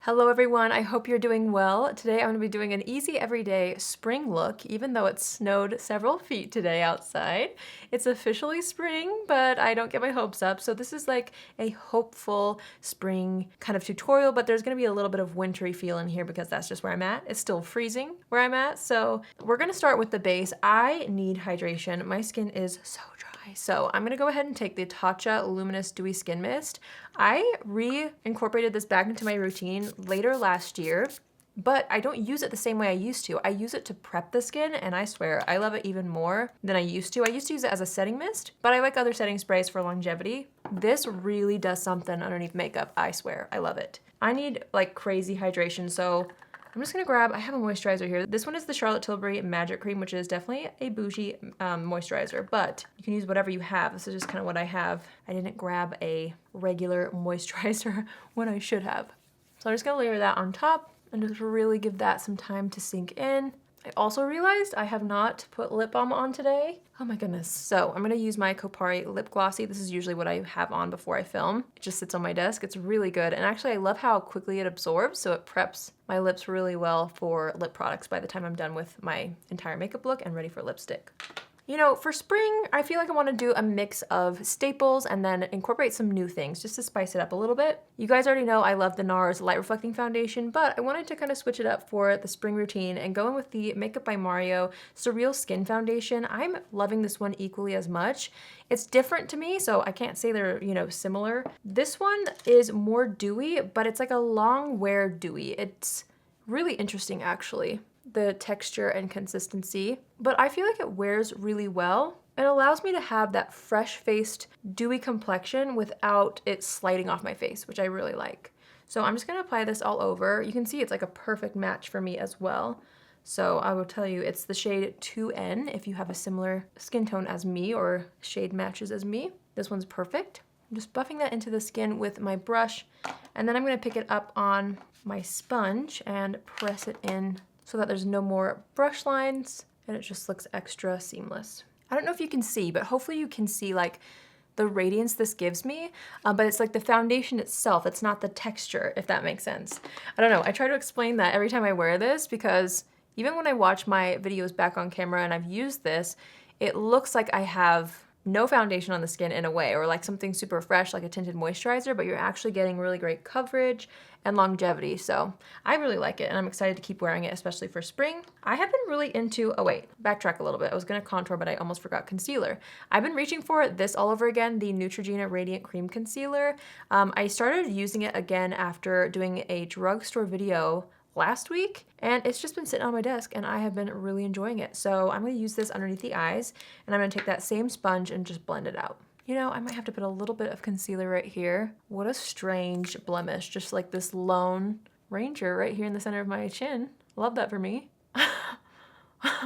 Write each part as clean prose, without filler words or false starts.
Hello everyone, I hope you're doing well. Today I'm going to be doing an easy everyday spring look, even though it snowed several feet today outside. It's officially spring, but I don't get my hopes up. So this is like a hopeful spring kind of tutorial, but there's going to be a little bit of wintry feel in here because that's just where I'm at. It's still freezing where I'm at. So we're going to start with the base. I need hydration. My skin is so dry. So I'm gonna go ahead and take the Tatcha Luminous Dewy Skin Mist. I re-incorporated this back into my routine later last year, but I don't use it the same way I used to. I use it to prep the skin, and I swear, I love it even more than I used to. I used to use it as a setting mist, but I like other setting sprays for longevity. This really does something underneath makeup, I swear. I love it. I need like crazy hydration, so I'm just gonna grab, I have a moisturizer here. This one is the Charlotte Tilbury Magic Cream, which is definitely a bougie moisturizer, but you can use whatever you have. This is just kind of what I have. I didn't grab a regular moisturizer when I should have. So I'm just gonna layer that on top and just really give that some time to sink in. I also realized I have not put lip balm on today. Oh my goodness. So I'm gonna use my Kopari lip glossy. This is usually what I have on before I film. It just sits on my desk. It's really good. And actually I love how quickly it absorbs. So it preps my lips really well for lip products by the time I'm done with my entire makeup look and ready for lipstick. You know, for spring, I feel like I want to do a mix of staples and then incorporate some new things just to spice it up a little bit. You guys already know I love the NARS Light Reflecting Foundation, but I wanted to kind of switch it up for the spring routine and go in with the Makeup by Mario Surrealskin Foundation. I'm loving this one equally as much. It's different to me, so I can't say they're, you know, similar. This one is more dewy, but it's like a long wear dewy. It's really interesting, actually, the texture and consistency, but I feel like it wears really well. It allows me to have that fresh-faced, dewy complexion without it sliding off my face, which I really like. So I'm just gonna apply this all over. You can see it's like a perfect match for me as well. So I will tell you, it's the shade 2N if you have a similar skin tone as me or shade matches as me. This one's perfect. I'm just buffing that into the skin with my brush, and then I'm gonna pick it up on my sponge and press it in so that there's no more brush lines and it just looks extra seamless. I don't know if you can see, but hopefully you can see like the radiance this gives me, but it's like the foundation itself. It's not the texture, if that makes sense. I don't know, I try to explain that every time I wear this because even when I watch my videos back on camera and I've used this, it looks like I have no foundation on the skin in a way, or like something super fresh like a tinted moisturizer, but you're actually getting really great coverage and longevity. So I really like it and I'm excited to keep wearing it, especially for spring. I have been really into, oh wait, backtrack a little bit. I was gonna contour, but I almost forgot concealer. I've been reaching for this all over again, the Neutrogena Radiant Cream Concealer. I started using it again after doing a drugstore video last week, and it's just been sitting on my desk and I have been really enjoying it. So I'm gonna use this underneath the eyes and I'm gonna take that same sponge and just blend it out. You know, I might have to put a little bit of concealer right here. What a strange blemish, just like this lone ranger right here in the center of my chin. Love that for me.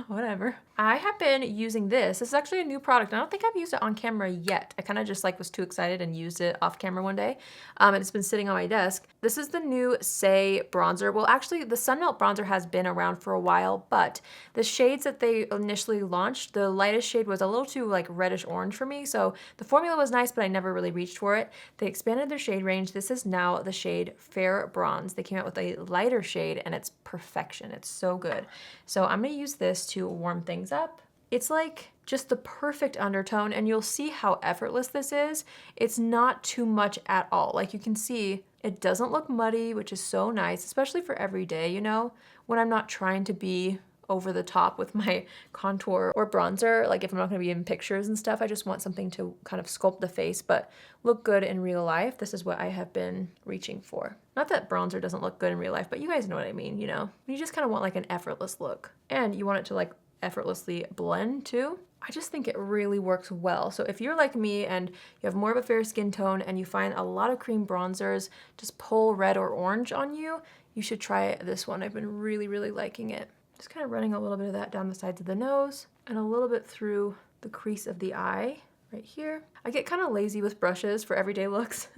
Whatever. I have been using this. This is actually a new product. I don't think I've used it on camera yet. I kind of just like was too excited and used it off camera one day. And it's been sitting on my desk. This is the new Saie bronzer. Well, actually the Sunmelt bronzer has been around for a while, but the shades that they initially launched, the lightest shade was a little too like reddish orange for me. So the formula was nice, but I never really reached for it. They expanded their shade range. This is now the shade Fair Bronze. They came out with a lighter shade and it's perfection. It's so good. So I'm gonna use this to warm things up. It's like just the perfect undertone, and you'll see how effortless this is. It's not too much at all. Like you can see, it doesn't look muddy, which is so nice, especially for every day, you know, when I'm not trying to be over the top with my contour or bronzer. Like if I'm not gonna be in pictures and stuff, I just want something to kind of sculpt the face, but look good in real life. This is what I have been reaching for. Not that bronzer doesn't look good in real life, but you guys know what I mean, you know? You just kind of want like an effortless look, and you want it to like effortlessly blend too. I just think it really works well. So if you're like me and you have more of a fair skin tone and you find a lot of cream bronzers just pull red or orange on you, you should try this one. I've been really, really liking it. Just kind of running a little bit of that down the sides of the nose and a little bit through the crease of the eye right here. I get kind of lazy with brushes for everyday looks.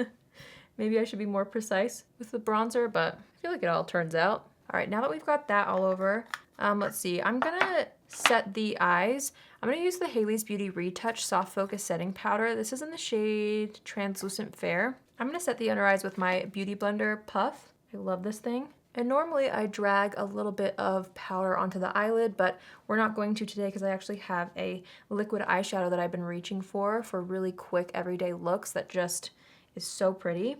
Maybe I should be more precise with the bronzer, but I feel like it all turns out. All right, now that we've got that all over, let's see, I'm gonna set the eyes. I'm gonna use the Haley's Beauty Retouch Soft Focus Setting Powder. This is in the shade Translucent Fair. I'm gonna set the under eyes with my Beautyblender Puff. I love this thing. And normally I drag a little bit of powder onto the eyelid, but we're not going to today because I actually have a liquid eyeshadow that I've been reaching for really quick everyday looks that just is so pretty.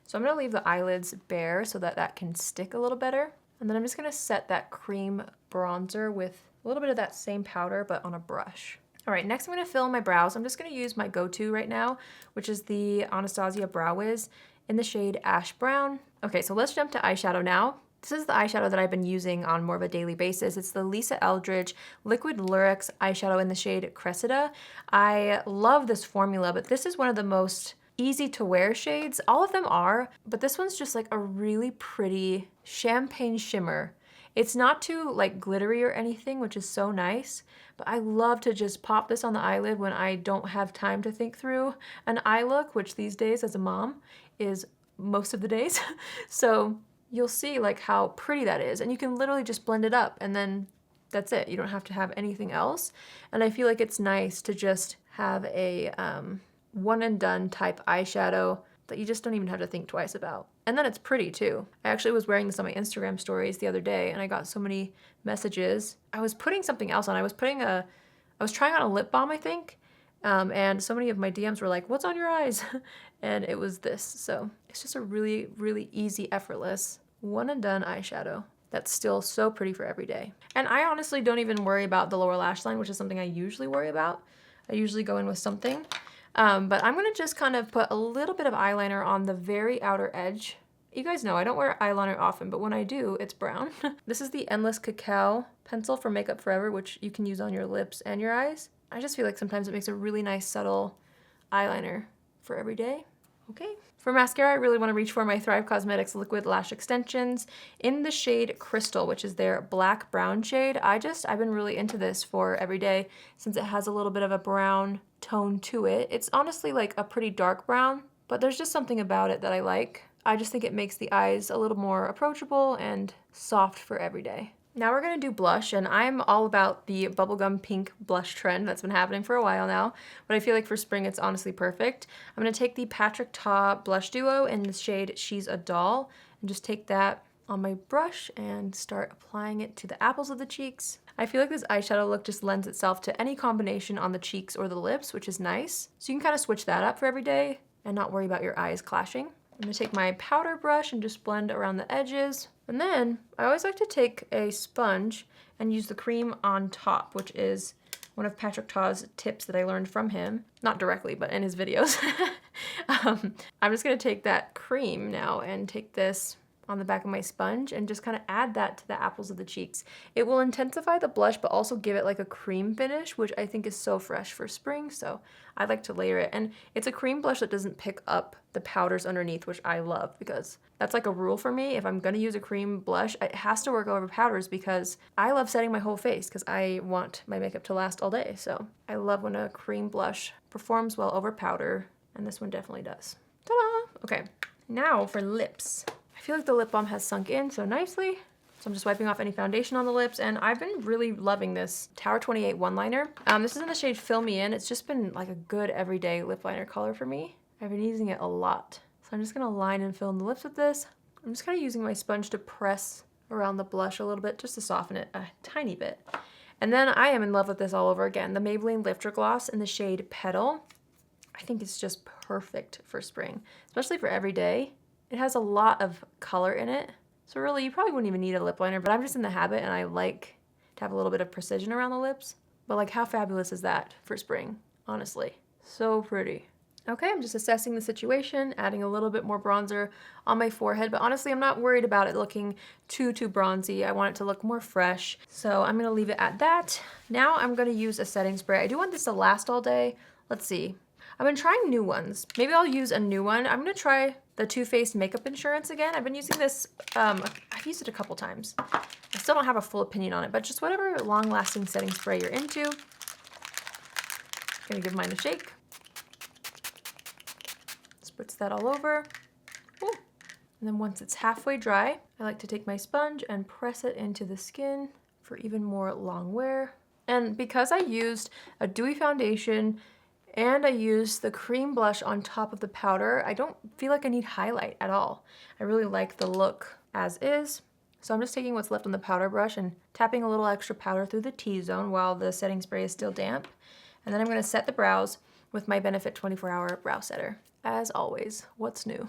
So I'm gonna leave the eyelids bare so that that can stick a little better. And then I'm just gonna set that cream bronzer with a little bit of that same powder, but on a brush. All right, next I'm gonna fill in my brows. I'm just gonna use my go-to right now, which is the Anastasia Brow Wiz in the shade Ash Brown. Okay, so let's jump to eyeshadow now. This is the eyeshadow that I've been using on more of a daily basis. It's the Eldridge Liquid Lurex eyeshadow in the shade Cressida. I love this formula, but this is one of the most easy to wear shades. All of them are, but this one's just like a really pretty champagne shimmer. It's not too like glittery or anything, which is so nice, but I love to just pop this on the eyelid when I don't have time to think through an eye look, which these days as a mom is most of the days. So you'll see like how pretty that is, and you can literally just blend it up and then that's it. You don't have to have anything else. And I feel like it's nice to just have a one and done type eyeshadow that you just don't even have to think twice about. And then it's pretty too. I actually was wearing this on my Instagram stories the other day and I got so many messages. I was putting something else on. I was trying on a lip balm, I think. And so many of my DMs were like, what's on your eyes? And it was this. So it's just a really, really easy, effortless, one and done eyeshadow that's still so pretty for every day. And I honestly don't even worry about the lower lash line, which is something I usually worry about. I usually go in with something. But I'm gonna just kind of put a little bit of eyeliner on the very outer edge. You guys know I don't wear eyeliner often, but when I do, it's brown. This is the Endless Cacao pencil from Makeup Forever, which you can use on your lips and your eyes. I just feel like sometimes it makes a really nice subtle eyeliner for every day. Okay. For mascara, I really want to reach for my Thrive Cosmetics Liquid Lash Extensions in the shade Crystal, which is their black brown shade. I've been really into this for every day since it has a little bit of a brown tone to it. It's honestly like a pretty dark brown, but there's just something about it that I like. I just think it makes the eyes a little more approachable and soft for every day. Now we're gonna do blush, and I'm all about the bubblegum pink blush trend that's been happening for a while now, but I feel like for spring it's honestly perfect. I'm gonna take the Patrick Ta Blush Duo in the shade She's a Doll, and just take that on my brush and start applying it to the apples of the cheeks. I feel like this eyeshadow look just lends itself to any combination on the cheeks or the lips, which is nice. So you can kind of switch that up for every day and not worry about your eyes clashing. I'm gonna take my powder brush and just blend around the edges. And then I always like to take a sponge and use the cream on top, which is one of Patrick Ta's tips that I learned from him. Not directly, but in his videos. I'm just gonna take that cream now and take this on the back of my sponge and just kind of add that to the apples of the cheeks. It will intensify the blush, but also give it like a cream finish, which I think is so fresh for spring, so I like to layer it. And it's a cream blush that doesn't pick up the powders underneath, which I love because that's like a rule for me. If I'm gonna use a cream blush, it has to work over powders because I love setting my whole face because I want my makeup to last all day. So I love when a cream blush performs well over powder, and this one definitely does. Ta-da! Okay, now for lips. I feel like the lip balm has sunk in so nicely. So I'm just wiping off any foundation on the lips, and I've been really loving this Tower 28 one-liner. This is in the shade Fill Me In. It's just been like a good everyday lip liner color for me. I've been using it a lot. So I'm just gonna line and fill in the lips with this. I'm just kind of using my sponge to press around the blush a little bit just to soften it a tiny bit. And then I am in love with this all over again. The Maybelline Lifter Gloss in the shade Petal. I think it's just perfect for spring, especially for every day. It has a lot of color in it. So really, you probably wouldn't even need a lip liner, but I'm just in the habit and I like to have a little bit of precision around the lips. But like, how fabulous is that for spring? Honestly, so pretty. Okay, I'm just assessing the situation, adding a little bit more bronzer on my forehead, but honestly, I'm not worried about it looking too bronzy. I want it to look more fresh. So I'm gonna leave it at that. Now I'm gonna use a setting spray. I do want this to last all day. Let's see. I've been trying new ones. Maybe I'll use a new one. I'm gonna try the Too Faced Makeup Insurance again. I've been using this, I've used it a couple times. I still don't have a full opinion on it, but just whatever long-lasting setting spray you're into. Gonna give mine a shake. Spritz that all over. Ooh. And then once it's halfway dry, I like to take my sponge and press it into the skin for even more long wear. And because I used a dewy foundation and I used the cream blush on top of the powder, I don't feel like I need highlight at all. I really like the look as is. So I'm just taking what's left on the powder brush and tapping a little extra powder through the T-zone while the setting spray is still damp. And then I'm going to set the brows with my Benefit 24-Hour Brow Setter. As always, what's new?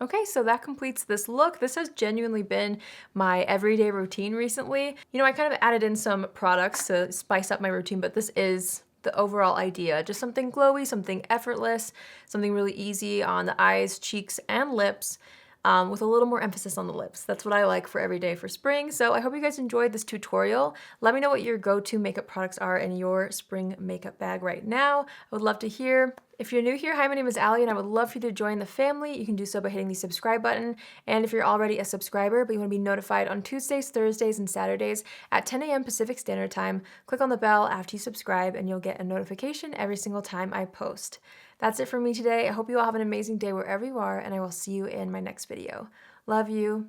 Okay, so that completes this look. This has genuinely been my everyday routine recently. You know, I kind of added in some products to spice up my routine, but this is the overall idea. Just something glowy, something effortless, something really easy on the eyes, cheeks, and lips. With a little more emphasis on the lips. That's what I like for every day for spring. So I hope you guys enjoyed this tutorial. Let me know what your go-to makeup products are in your spring makeup bag right now. I would love to hear. If you're new here, hi, my name is Allie, and I would love for you to join the family. You can do so by hitting the subscribe button. And if you're already a subscriber, but you want to be notified on Tuesdays, Thursdays, and Saturdays at 10 a.m. Pacific Standard Time, click on the bell after you subscribe, and you'll get a notification every single time I post. That's it for me today. I hope you all have an amazing day wherever you are, and I will see you in my next video. Love you.